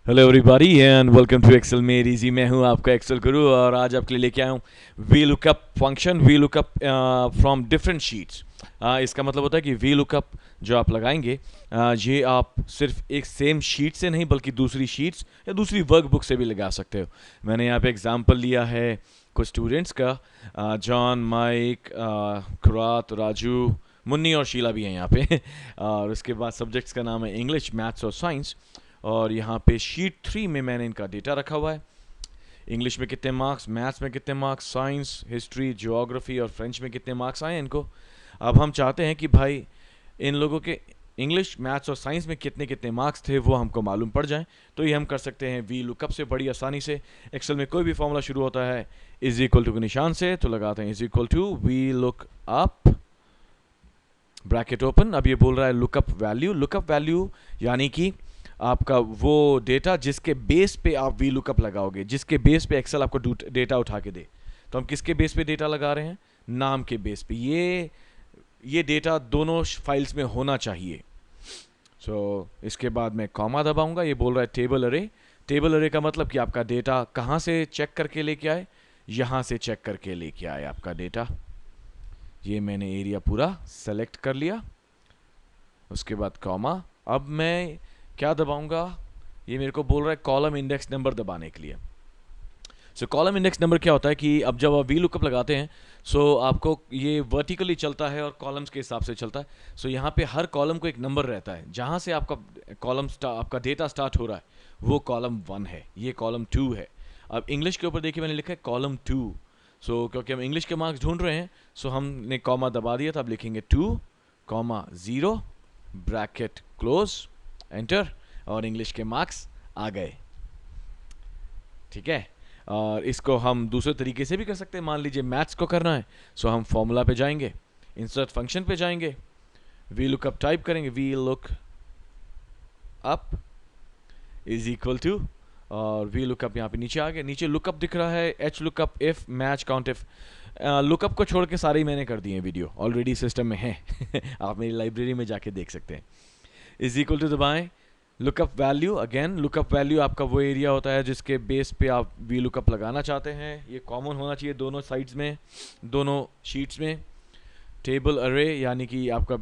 Hello everybody and welcome to Excel made easy. मैं हूं आपका एक्सेल गुरु और आज आपके लिए लेके आया हूं V lookup function. V lookup from different sheets. इसका मतलब होता है कि वी लुकअप जो आप लगाएंगे ये आप सिर्फ एक सेम शीट से नहीं बल्कि दूसरी शीट्स या दूसरी वर्कबुक से भी लगा सकते हो। मैंने यहाँ पे एग्जांपल लिया है कुछ स्टूडेंट्स का, जॉन, माइक, खुरात, राजू, मुन्नी और शीला भी हैं यहाँ पे और उसके बाद सब्जेक्ट्स का नाम है इंग्लिश, मैथ्स और साइंस। और यहाँ पे शीट 3 में मैंने इनका डेटा रखा हुआ है। इंग्लिश में कितने मार्क्स, मैथ्स में कितने मार्क्स, साइंस, हिस्ट्री, ज्योग्राफी और फ्रेंच में कितने मार्क्स आए इनको। अब हम चाहते हैं कि भाई इन लोगों के इंग्लिश, मैथ्स और साइंस में कितने कितने मार्क्स थे वो हमको मालूम पड़ जाए। तो ये हम कर सकते हैं वी लुकअप से बड़ी आसानी से। एक्सेल में कोई भी फॉर्मूला शुरू होता है इज इक्वल टू के निशान से, तो लगाते हैं is equal to V lookup, bracket open. अब ये बोल रहा है लुकअप वैल्यू। लुकअप वैल्यू यानी कि आपका वो डेटा जिसके बेस पे आप वी लुकअप लगाओगे, जिसके बेस पे एक्सेल आपको डेटा उठा के दे। तो हम किसके बेस पे डेटा लगा रहे हैं? नाम के बेस पे। ये डेटा दोनों फाइल्स में होना चाहिए। इसके बाद मैं कॉमा दबाऊंगा। ये बोल रहा है टेबल अरे। टेबल अरे का मतलब कि आपका डेटा कहाँ से चेक करके लेके आए? यहाँ से चेक करके लेके आए आपका डेटा। ये मैंने एरिया पूरा सेलेक्ट कर लिया। उसके बाद कॉमा। अब मैं क्या दबाऊंगा? ये मेरे को बोल रहा है कॉलम इंडेक्स नंबर दबाने के लिए। कॉलम इंडेक्स नंबर क्या होता है कि अब जब आप वी लुकअप लगाते हैं आपको ये वर्टिकली चलता है और कॉलम्स के हिसाब से चलता है। यहाँ पे हर कॉलम को एक नंबर रहता है। जहाँ से आपका आपका डेटा स्टार्ट हो रहा है वो कॉलम 1 है, ये कॉलम 2 है। अब इंग्लिश के ऊपर देखिए मैंने लिखा है कॉलम 2। क्योंकि हम इंग्लिश के मार्क्स ढूंढ रहे हैं हमने कॉमा दबा दिया था। अब लिखेंगे 2,0 ब्रैकेट क्लोज, एंटर, और इंग्लिश के मार्क्स आ गए। ठीक है। और इसको हम दूसरे तरीके से भी कर सकते हैं। मान लीजिए मैथ्स को करना है हम फॉर्मूला पे जाएंगे, इंसर्ट फंक्शन पे जाएंगे, वी लुकअप टाइप करेंगे, V lookup is equal to, और वी लुकअप यहाँ पे नीचे आ गया। नीचे लुकअप दिख रहा है H lookup, if, match, count if. Lookup को छोड़ के सारे ही मैंने कर दिए हैं, वीडियो ऑलरेडी सिस्टम में है आप मेरी लाइब्रेरी में जाके देख सकते हैं। इज इक्वल टू दबाएं, lookup value. Again lookup value आपका वो एरिया होता है जिसके बेस पे आप वी लुकअप लगाना चाहते हैं। ये कॉमन होना चाहिए दोनों साइड्स में, दोनों शीट्स में। टेबल अरे यानी कि आपका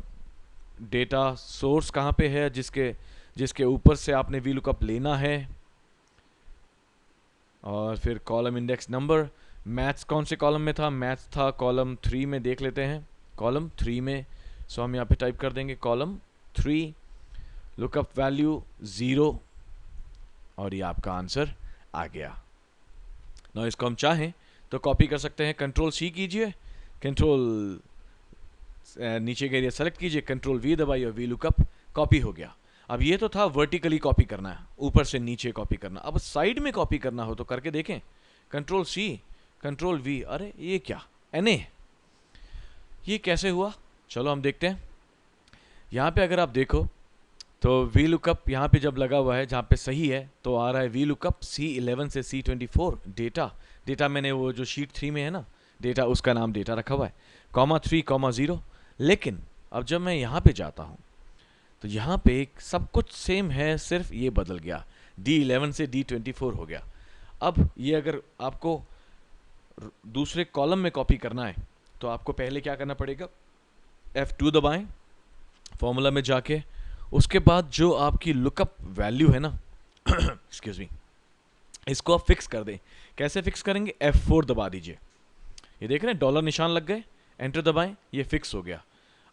डेटा सोर्स कहाँ पे है जिसके जिसके ऊपर से आपने वी लुकअप लेना है। और फिर कॉलम इंडेक्स नंबर। मैथ्स कौन से कॉलम में था? मैथ्स था कॉलम 3 में। देख लेते हैं कॉलम 3 में। हम यहाँ पे टाइप कर देंगे कॉलम 3, लुकअप वैल्यू 0, और ये आपका आंसर आ गया। ना इसको हम चाहें तो कॉपी कर सकते हैं। कंट्रोल सी कीजिए, कंट्रोल नीचे के एरिया सेलेक्ट कीजिए, कंट्रोल वी दबाइए और वी लुकअप कॉपी हो गया। अब ये तो था वर्टिकली कॉपी करना है, ऊपर से नीचे कॉपी करना। अब साइड में कॉपी करना हो तो करके देखें। Control C, control V. अरे ये क्या एनए, ये कैसे हुआ? चलो हम देखते हैं। यहाँ पे अगर आप देखो तो वी लुकअप यहाँ पे जब लगा हुआ है जहाँ पे सही है तो आ रहा है वी लुकअप C11 से C24 डेटा मैंने वो जो शीट 3 में है ना डेटा, उसका नाम डेटा रखा हुआ है, (3,0). लेकिन अब जब मैं यहाँ पे जाता हूँ तो यहाँ पे सब कुछ सेम है, सिर्फ ये बदल गया, D11 से D24 हो गया। अब ये अगर आपको दूसरे कॉलम में कॉपी करना है तो आपको पहले क्या करना पड़ेगा? F2 दबाएं फॉर्मूला में जाके। उसके बाद जो आपकी लुकअप वैल्यू है ना एक्सक्यूज मी, इसको आप फिक्स कर दें। कैसे फिक्स करेंगे? F4 दबा दीजिए। ये देख रहे हैं डॉलर निशान लग गए, एंटर दबाएं, ये फिक्स हो गया।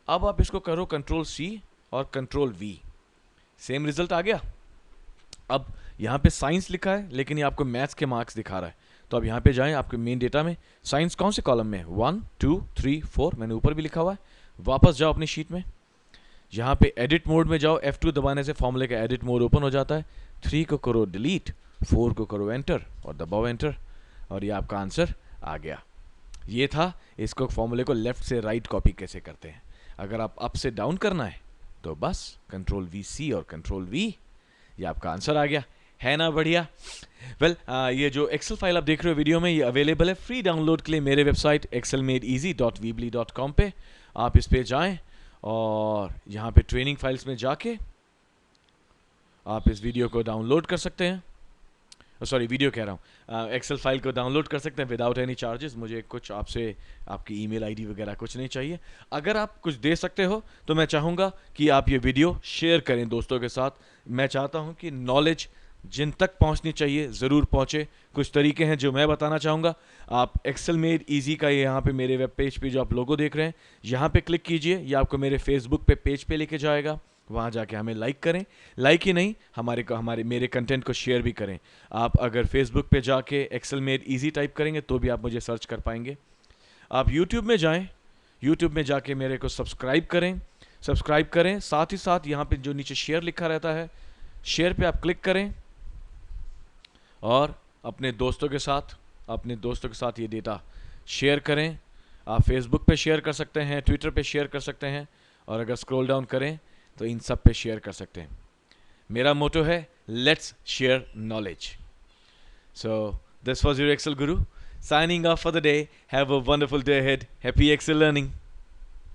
अब आप इसको करो कंट्रोल C और कंट्रोल V, सेम रिजल्ट आ गया। अब यहाँ पे साइंस लिखा है लेकिन ये आपको मैथ्स के मार्क्स दिखा रहा है। तो अब यहाँ पे जाएं आपके मेन डेटा में, साइंस कौन से कॉलम में है? 1, 2, 3, 4, मैंने ऊपर भी लिखा हुआ है। वापस जाओ अपनी शीट में, यहाँ पे एडिट मोड में जाओ, F2 दबाने से फॉर्मूले का एडिट मोड ओपन हो जाता है। 3 को करो डिलीट, 4 को करो एंटर और दबाओ एंटर, और ये आपका आंसर आ गया। ये था इसको फॉर्मूले को लेफ्ट से राइट कॉपी कैसे करते हैं। अगर आप अप से डाउन करना है तो बस कंट्रोल VC और कंट्रोल V, ये आपका आंसर आ गया। है ना बढ़िया? वेल ये जो एक्सेल फाइल आप देख रहे हो वीडियो में, ये अवेलेबल है फ्री डाउनलोड के लिए मेरे वेबसाइट excelmadeeasy.weebly.com पे। आप इस पे जाएं और यहाँ पे ट्रेनिंग फाइल्स में जाके आप इस वीडियो को डाउनलोड कर सकते हैं, सॉरी वीडियो कह रहा हूँ, एक्सेल फाइल को डाउनलोड कर सकते हैं विदाउट एनी चार्जेस। मुझे कुछ आपसे आपकी ईमेल आईडी वगैरह कुछ नहीं चाहिए। अगर आप कुछ दे सकते हो तो मैं चाहूँगा कि आप ये वीडियो शेयर करें दोस्तों के साथ। मैं चाहता हूँ कि नॉलेज जिन तक पहुँचनी चाहिए ज़रूर पहुँचे। कुछ तरीके हैं जो मैं बताना चाहूँगा। आप एक्सेल मेड ईजी का यहाँ पे मेरे वेब पेज पे जो आप लोगो देख रहे हैं यहाँ पे क्लिक कीजिए, ये आपको मेरे फेसबुक पे पेज पे लेके जाएगा। वहाँ जाके हमें लाइक करें, लाइक ही नहीं हमारे मेरे कंटेंट को शेयर भी करें। आप अगर फेसबुक पे जाके एक्सेल मेड ईजी टाइप करेंगे तो भी आप मुझे सर्च कर पाएंगे। आप यूट्यूब में जाएं, यूट्यूब में जाके मेरे को सब्सक्राइब करें, साथ ही साथ यहाँ पे जो नीचे शेयर लिखा रहता है, शेयर पे आप क्लिक करें और अपने दोस्तों के साथ ये डेटा शेयर करें। आप फेसबुक पे शेयर कर सकते हैं, ट्विटर पे शेयर कर सकते हैं, और अगर स्क्रॉल डाउन करें तो इन सब पे शेयर कर सकते हैं। मेरा मोटो है let's share knowledge. So this was your Excel guru signing off for the day. Have a wonderful day ahead. Happy Excel learning.